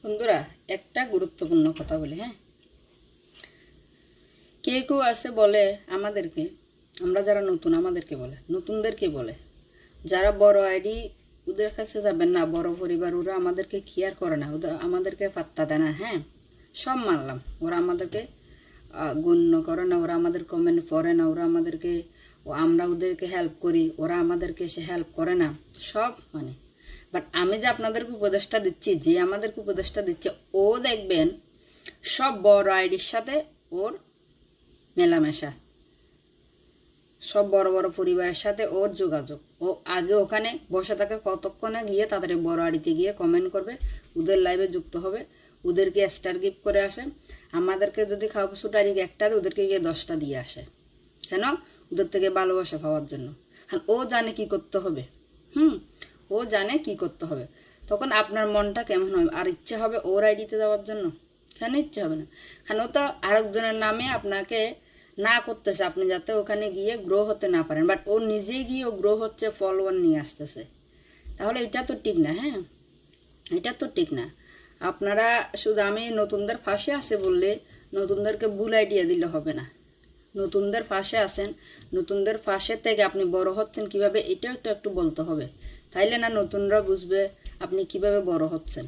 বন্ধুরা, একটা গুরুত্বপূর্ণ কথা বলি। হ্যাঁ, কেউ আছে বলে আমাদেরকে, আমরা যারা নতুন আমাদেরকে বলে, নতুনদেরকে বলে, যারা বড় আইডি ওদের কাছে যাবেন না, বড় পরিবার, ওরা আমাদেরকে কেয়ার করে না, ওদের আমাদেরকে পাত্তা দেয় না। হ্যাঁ, সব মানলাম, ওরা আমাদেরকে গণ্য করে না, ওরা আমাদের কমেন্ট পড়ে না, ওরা আমাদেরকে, আমরা ওদেরকে হেল্প করি, ওরা আমাদেরকে এসে হেল্প করে না, সব মানে। বাট আমি যে আপনাদেরকে উপদেশটা দিচ্ছি, যে আমাদেরকে উপদেশটা দিচ্ছে, ও দেখবেন সব বড় আইডির সাথে ওর মেলামেশা, সব বড় বড় পরিবারের সাথে ওর যোগাযোগ। ও আগে ওখানে বসে থাকে, কতক্ষণে গিয়ে তাদের বড় আড়িতে গিয়ে কমেন্ট করবে, ওদের লাইভে যুক্ত হবে, ওদেরকে স্টার গিফট করে আসে। আমাদেরকে যদি খাওয়া কিছু তারিখ একটা দেয়, ওদেরকে গিয়ে 10টা দিয়ে আসে। কেন? ওদের থেকে ভালোবাসা পাওয়ার জন্য। আর ও জানে কি করতে হবে। ও জানে কি করতে হবে। তখন আপনার মনটা কেমন হবে? আর ইচ্ছে হবে ওর আইডিতে যাওয়ার জন্য? কেন ইচ্ছে হবে না? কারণ ও তো আরেকজনের নামে আপনাকে না করতেছে, আপনি যাতে ওখানে গিয়ে গ্রো হতে না পারেন। বাট ও নিজেই গিয়ে ও গ্রো হচ্ছে, ফলোয়ার নিয়ে আসতেছে। তাহলে এটা তো ঠিক না। হ্যাঁ, এটা তো ঠিক না। আপনারা শুধু আমি নতুনদের ফাঁসে আছে বললে নতুনদেরকে ভুল আইডিয়া দিলে হবে না। নতুনদের পাশে আছেন, নতুনদের পাশে থেকে আপনি বড় হচ্ছেন কিভাবে, এটাও একটু একটু বলতে হবে। তাইলে না নতুনরা বুঝবে আপনি কিভাবে বড় হচ্ছেন।